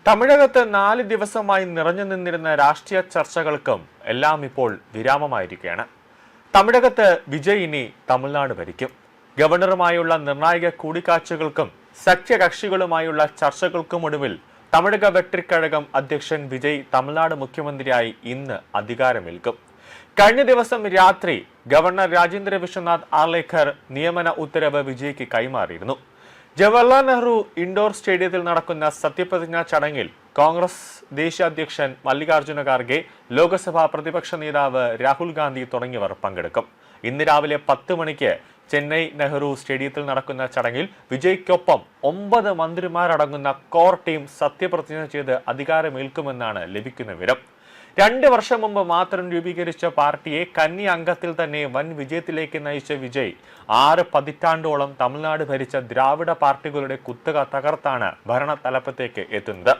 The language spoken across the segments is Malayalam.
തമിഴകത്ത് 4 ദിവസമായി നിറഞ്ഞു നിന്നിരുന്ന രാഷ്ട്രീയ ചർച്ചകൾക്കും എല്ലാം ഇപ്പോൾ വിരാമമായിരിക്കുകയാണ്. തമിഴകത്ത് വിജയ് ഇനി തമിഴ്നാട് ഭരിക്കും. ഗവർണറുമായുള്ള നിർണായക കൂടിക്കാഴ്ചകൾക്കും സഖ്യകക്ഷികളുമായുള്ള ചർച്ചകൾക്കുമൊടുവിൽ തമിഴക വെട്രിക്കഴകം അധ്യക്ഷൻ വിജയ് തമിഴ്നാട് മുഖ്യമന്ത്രിയായി ഇന്ന് അധികാരമേൽക്കും. കഴിഞ്ഞ ദിവസം രാത്രി ഗവർണർ രാജേന്ദ്ര വിശ്വനാഥ് ആർലേക്കർ നിയമന ഉത്തരവ് വിജയ്ക്ക് കൈമാറിയിരുന്നു. ജവഹർലാൽ നെഹ്റു ഇൻഡോർ സ്റ്റേഡിയത്തിൽ നടക്കുന്ന സത്യപ്രതിജ്ഞാ ചടങ്ങിൽ കോൺഗ്രസ് ദേശീയ അധ്യക്ഷൻ മല്ലികാർജുന ഖാർഗെ, ലോക്സഭാ പ്രതിപക്ഷ നേതാവ് രാഹുൽ ഗാന്ധി തുടങ്ങിയവർ പങ്കെടുക്കും. ഇന്ന് രാവിലെ 10 മണിക്ക് ചെന്നൈ നെഹ്റു സ്റ്റേഡിയത്തിൽ നടക്കുന്ന ചടങ്ങിൽ വിജയ്ക്കൊപ്പം 9 മന്ത്രിമാരടങ്ങുന്ന കോർ ടീം സത്യപ്രതിജ്ഞ ചെയ്ത് അധികാരമേൽക്കുമെന്നാണ് ലഭിക്കുന്ന വിവരം. 2 വർഷം മുമ്പ് മാത്രം രൂപീകരിച്ച പാർട്ടിയെ കന്നി അംഗത്തിൽ തന്നെ വൻ വിജയത്തിലേക്ക് നയിച്ച വിജയ് 6 പതിറ്റാണ്ടോളം തമിഴ്നാട് ഭരിച്ച ദ്രാവിഡ പാർട്ടികളുടെ കുത്തക തകർത്താണ് ഭരണ തലപ്പത്തേക്ക് എത്തുന്നത്.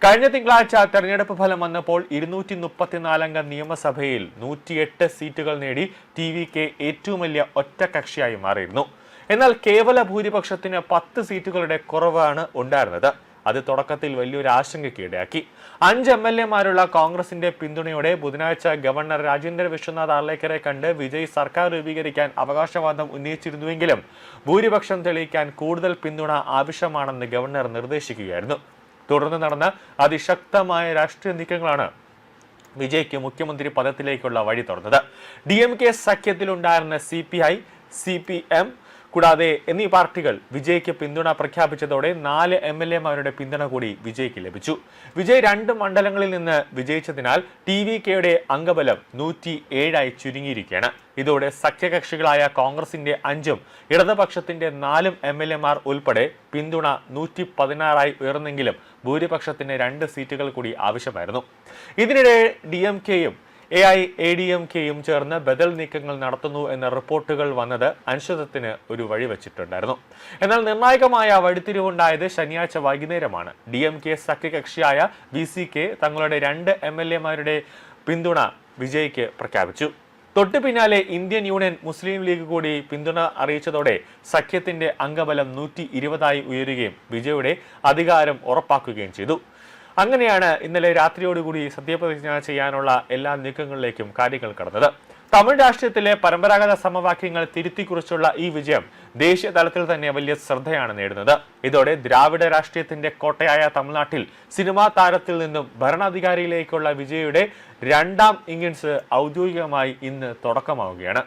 കഴിഞ്ഞ തിങ്കളാഴ്ച തെരഞ്ഞെടുപ്പ് ഫലം വന്നപ്പോൾ 234 അംഗ നിയമസഭയിൽ 108 സീറ്റുകൾ നേടി TVK ഏറ്റവും വലിയ ഒറ്റക്കക്ഷിയായി മാറിയിരുന്നു. എന്നാൽ കേവല ഭൂരിപക്ഷത്തിന് 10 സീറ്റുകളുടെ കുറവാണ് ഉണ്ടായിരുന്നത്. അത് തുടക്കത്തിൽ വലിയൊരു ആശങ്കയ്ക്ക് ഇടയാക്കി. 5 MLA-മാരുള്ള കോൺഗ്രസിന്റെ പിന്തുണയോടെ ബുധനാഴ്ച ഗവർണർ രാജേന്ദ്ര വിശ്വനാഥ് ആർലേക്കറെ കണ്ട് വിജയ് സർക്കാർ രൂപീകരിക്കാൻ അവകാശവാദം ഉന്നയിച്ചിരുന്നുവെങ്കിലും ഭൂരിപക്ഷം തെളിയിക്കാൻ കൂടുതൽ പിന്തുണ ആവശ്യമാണെന്ന് ഗവർണർ നിർദ്ദേശിക്കുകയായിരുന്നു. തുടർന്ന് നടന്ന അതിശക്തമായ രാഷ്ട്രീയ നീക്കങ്ങളാണ് വിജയ്ക്ക് മുഖ്യമന്ത്രി പദത്തിലേക്കുള്ള വഴി തുറന്നത്. DMK സഖ്യത്തിലുണ്ടായിരുന്ന CPI, CPM കൂടാതെ എന്നീ പാർട്ടികൾ വിജയ്ക്ക് പിന്തുണ പ്രഖ്യാപിച്ചതോടെ 4 MLA-മാരുടെ പിന്തുണ കൂടി വിജയ്ക്ക് ലഭിച്ചു. വിജയ് 2 മണ്ഡലങ്ങളിൽ നിന്ന് വിജയിച്ചതിനാൽ TVKയുടെ അംഗബലം 107 ചുരുങ്ങിയിരിക്കുകയാണ്. ഇതോടെ സഖ്യകക്ഷികളായ കോൺഗ്രസിന്റെ 5ഉം ഇടതുപക്ഷത്തിന്റെ 4 MLA-മാർ ഉൾപ്പെടെ പിന്തുണ 116 ഉയർന്നെങ്കിലും ഭൂരിപക്ഷത്തിന് 2 സീറ്റുകൾ കൂടി ആവശ്യമായിരുന്നു. ഇതിനിടെ DMKയും AIADMKയും ചേർന്ന് ബദൽ നീക്കങ്ങൾ നടത്തുന്നു എന്ന റിപ്പോർട്ടുകൾ വന്നത് അനിശ്ചിതത്വത്തിന് ഒരു വഴിവെച്ചിട്ടുണ്ടായിരുന്നു. എന്നാൽ നിർണായകമായ വഴിത്തിരിവുണ്ടായത് ശനിയാഴ്ച വൈകുന്നേരമാണ്. DMK സഖ്യകക്ഷിയായ VCK തങ്ങളുടെ 2 MLA-മാരുടെ പിന്തുണ വിജയ്ക്ക് പ്രഖ്യാപിച്ചു. തൊട്ടു പിന്നാലെ ഇന്ത്യൻ യൂണിയൻ മുസ്ലിം ലീഗ് കൂടി പിന്തുണ അറിയിച്ചതോടെ സഖ്യത്തിന്റെ അംഗബലം 120 ഉയരുകയും വിജയുടെ അധികാരം ഉറപ്പാക്കുകയും ചെയ്തു. അങ്ങനെയാണ് ഇന്നലെ രാത്രിയോടുകൂടി സത്യപ്രതിജ്ഞ ചെയ്യാനുള്ള എല്ലാ നീക്കങ്ങളിലേക്കും കാര്യങ്ങൾ കടന്നത്. തമിഴ് രാഷ്ട്രീയത്തിലെ പരമ്പരാഗത സമവാക്യങ്ങൾ തിരുത്തിക്കുറിച്ചുള്ള ഈ വിജയം ദേശീയ തലത്തിൽ തന്നെ വലിയ ശ്രദ്ധയാണ് നേടുന്നത്. ഇതോടെ ദ്രാവിഡ രാഷ്ട്രീയത്തിന്റെ കോട്ടയായ തമിഴ്നാട്ടിൽ സിനിമാ താരത്തിൽ നിന്നും ഭരണാധികാരിയിലേക്കുള്ള വിജയുടെ 2ാം ഇന്നിംഗ്സ് ഔദ്യോഗികമായി ഇന്ന് തുടക്കമാവുകയാണ്.